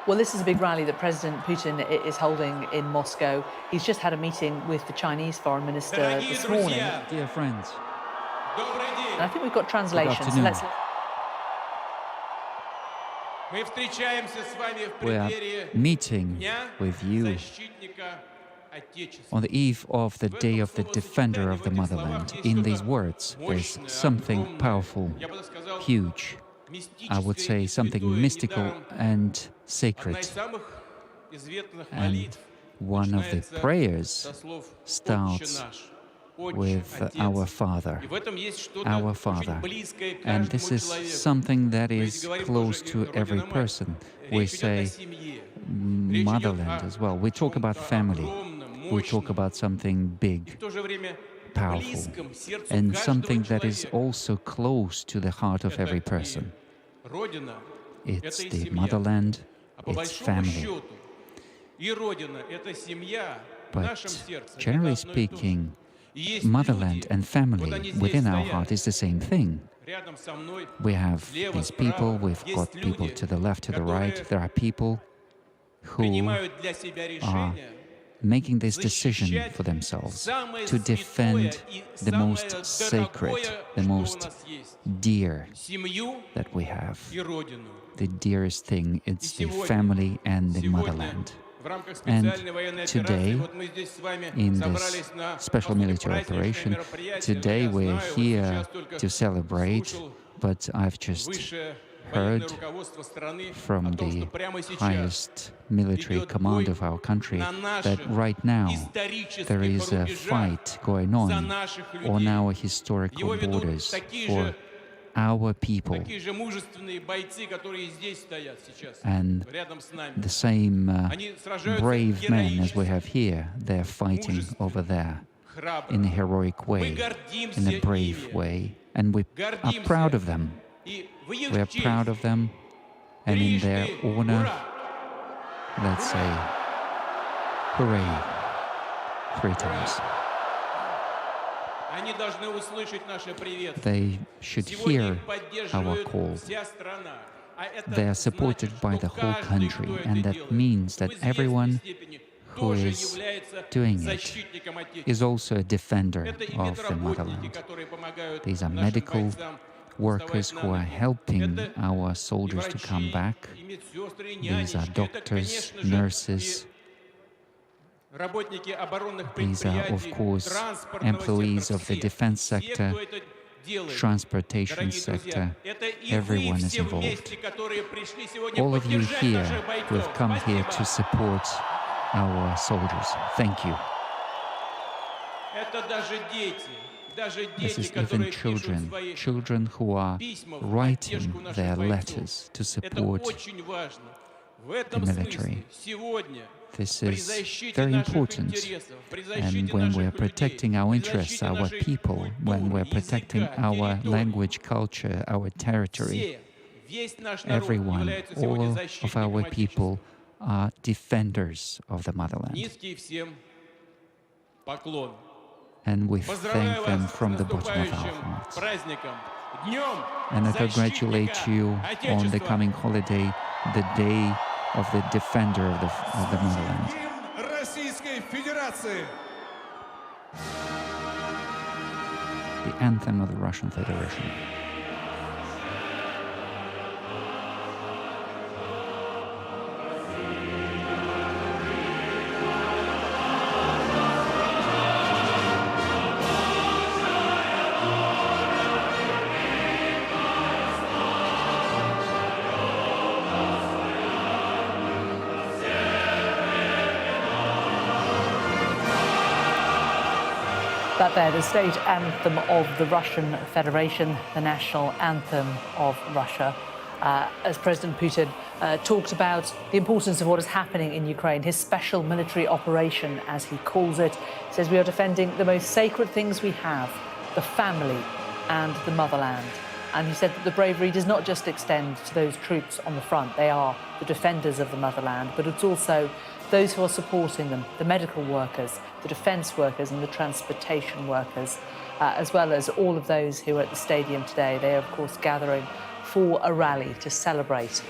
Well, this is a big rally that President Putin is holding in Moscow. He's just had a meeting with the Chinese foreign minister Дорогие this morning. друзья, Dear friends, добрый And I день. think we've got translation, so afternoon. let's... Мы встречаемся с вами в we are преддверии meeting Дня with you защитника Отечества. on the eve of the Day of the Defender of the Motherland. In these words, there's something powerful, Я бы сказал, huge, I would мистическое say и something святое. mystical Недаром and одна sacred. из самых известных And молитв one of the начинается prayers со слов starts «Отче наш», «Отче, with Отец». our Father, И в этом есть что-то our очень Father. близкое к And this каждому is человеку. something that Мы is ведь говорим close тоже to и every Родина-Мать. person. We Речь идет о say семье. Речь идет motherland о as well. We talk about чём-то family. огромном, We talk мощном, about something и big, в то же время powerful, близком сердцу and каждого something that is человека. also close to the heart of every Это person. и Родина, It's это и the семья. motherland, А по it's большому family. счету и Родина, это семья в But нашем сердце. generally Это одно и то же. speaking, И есть motherland люди, and вот family они здесь within our стоят, heart is the same thing. рядом со мной, We have слева, these people, справа. we've Есть got people люди, to the left, to the right. которые There are people who принимают для себя решение making this decision защищать for themselves самое to святое defend и the самое most sacred, дорогое, the что у most нас есть. dear Семью that we have. и Родину. The dearest thing, И it's the сегодня, family and the сегодня motherland. в рамках And специальной военной today, операции, вот мы здесь с вами In собрались this на special military operation, today we're here to celebrate, but I've just heard from the highest military command of our country that right now there is a fight going on our historical borders for our people, Такие же мужественные бойцы, которые здесь стоят сейчас, and рядом с нами. the same Они сражаются brave men as we героически, have here, they're fighting over there храбро. in a heroic Мы way, гордимся in a brave ими. way, and we are Гордимся. proud of them. И в их We are честь proud of them, and in their трижды honor, ура! let's say hooray 3 times. Они должны услышать наше приветствие. They should Сегодня hear их our поддерживает call. вся страна. А это They are supported значит, by что the whole каждый, country, кто это and that делает, means that в известной everyone степени who тоже is является doing it защитником Отечества. is also a defender Это и of the медработники, motherland. которые помогают These are нашим medical бойцам workers вставать who на are ноги. helping Это our и soldiers to come врачи, back. и медсестры, и These are нянечки. Это, doctors, конечно же, nurses. и работники оборонных These are, of предприятий, course, транспортного employees сектора. of the Все, defense все, sector, кто это делает. transportation Дорогие друзья, sector. это и Everyone вы is все involved. вместе, которые пришли сегодня All of you поддержать here наших who бойцов. have come here to Спасибо. support our soldiers. Thank you. Это даже дети, даже This дети, is even которые пишут children, свои children who are письма в writing поддержку наших their бойцов. letters to Это support. очень важно. В этом military. смысле сегодня This при is защите very наших important. интересов, при And защите when we are наших людей, protecting our при interests, защите our нашей people, when we're культуры, protecting языка, our территории, language, culture, our territory, все, весь наш народ everyone, является сегодня all of защитником our Отечества. people are defenders of the motherland. Низкий всем поклон. And we Поздравляю thank them вас с from the bottom of our наступающим hearts. праздником, Днем And I congratulate защитника you on the Отечества. coming holiday, the day of the defender of the motherland. Гимн Российской Федерации. The anthem of the Russian Federation. That there, the state anthem of the Russian Federation, the national anthem of Russia. As President Putin talked about the importance of what is happening in Ukraine, his special military operation, as he calls it, says we are defending the most sacred things we have, the family and the motherland. And he said that the bravery does not just extend to those troops on the front, they are the defenders of the motherland, but it's also those who are supporting them, the medical workers, the defence workers and the transportation workers, as well as all of those who are at the stadium today. They are, of course, gathering for a rally to celebrate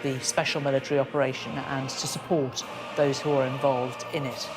the special military operation and to support those who are involved in it.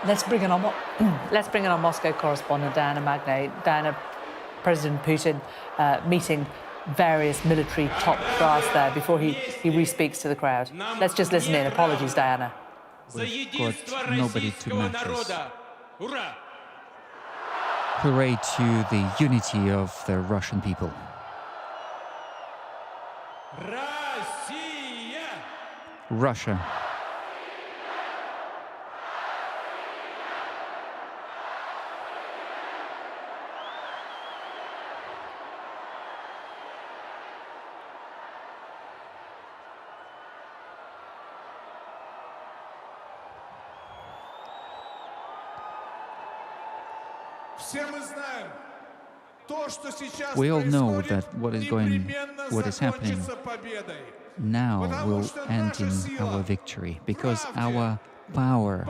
Let's bring in our Moscow correspondent, Diana Magnay. Diana, President Putin meeting various military top brass there before he re-speaks to the crowd. Let's just listen in. Apologies, Diana. We've got nobody to match us. Hooray to the unity of the Russian people. Russia. We all know that what is happening now will end in our victory, because our power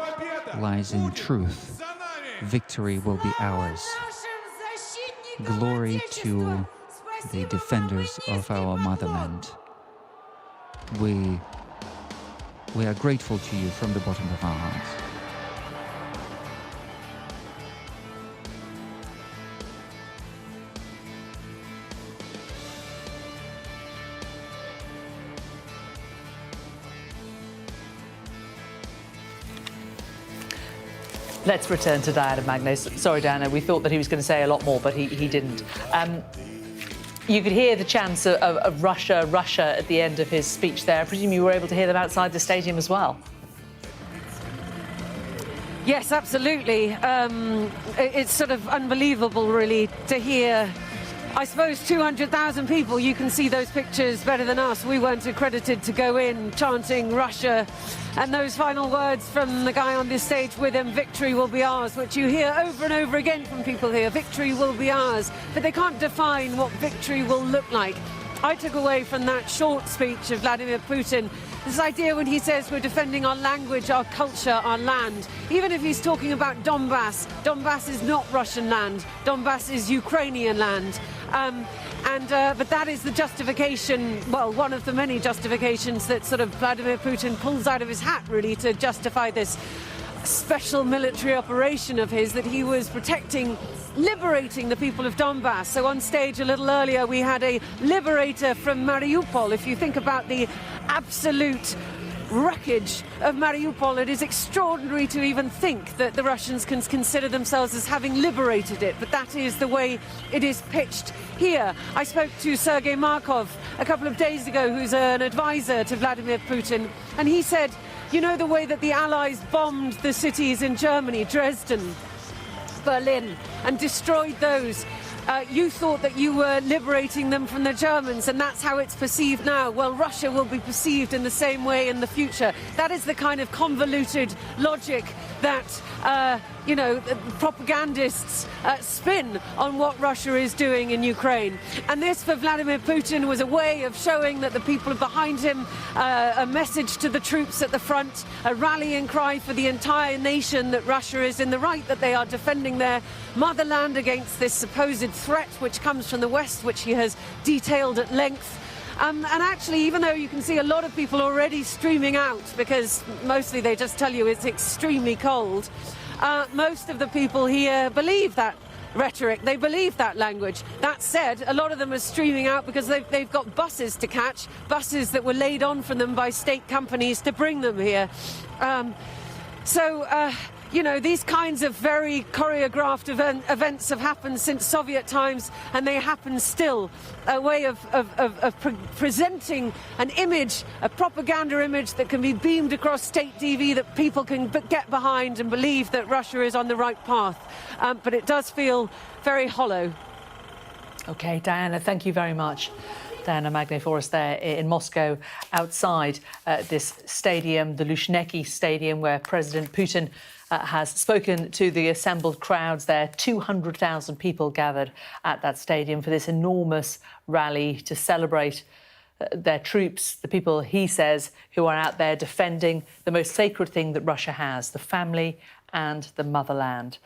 lies in truth. Victory will be ours. Glory to the defenders of our motherland. We are grateful to you from the bottom of our hearts. Let's return to Diana Magnay. Sorry, Diana, we thought that he was going to say a lot more, but he didn't. You could hear the chants of Russia, Russia at the end of his speech there. I presume you were able to hear them outside the stadium as well. Yes, absolutely. It's sort of unbelievable, really, to hear, I suppose, 200,000 people. You can see those pictures better than us. We weren't accredited to go in chanting Russia. And those final words from the guy on this stage with him, victory will be ours, which you hear over and over again from people here, victory will be ours. But they can't define what victory will look like. I took away from that short speech of Vladimir Putin this idea when he says we're defending our language, our culture, our land. Even if he's talking about Donbass, Donbass is not Russian land. Donbass is Ukrainian land. But that is the justification, well, one of the many justifications that sort of Vladimir Putin pulls out of his hat, really, to justify this special military operation of his, that he was protecting, liberating the people of Donbass. So on stage a little earlier we had a liberator from Mariupol. If you think about the absolute wreckage of Mariupol, it is extraordinary to even think that the Russians can consider themselves as having liberated it, but that is the way it is pitched here. I spoke to Sergei Markov a couple of days ago, who's an advisor to Vladimir Putin, and he said, you know, the way that the Allies bombed the cities in Germany, Dresden, Berlin, and destroyed those, you thought that you were liberating them from the Germans, and that's how it's perceived now. Well, Russia will be perceived in the same way in the future. That is the kind of convoluted logic that, you know, propagandists spin on what Russia is doing in Ukraine. And this, for Vladimir Putin, was a way of showing that the people behind him, a message to the troops at the front, a rallying cry for the entire nation that Russia is in the right, that they are defending their motherland against this supposed threat which comes from the West, which he has detailed at length. And actually, even though you can see a lot of people already streaming out, because mostly they just tell you it's extremely cold, most of the people here believe that rhetoric, they believe that language. That said, a lot of them are streaming out because they've got buses to catch, buses that were laid on for them by state companies to bring them here. you know, these kinds of very choreographed events have happened since Soviet times, and they happen still. A way of presenting an image, a propaganda image that can be beamed across state TV that people can get behind and believe that Russia is on the right path. But it does feel very hollow. OK, Diana, thank you very much. Diana Magne for us there in Moscow, outside this stadium, the Luzhniki Stadium, where President Putin has spoken to the assembled crowds there. 200,000 people gathered at that stadium for this enormous rally to celebrate their troops, the people, he says, who are out there defending the most sacred thing that Russia has, the family and the motherland.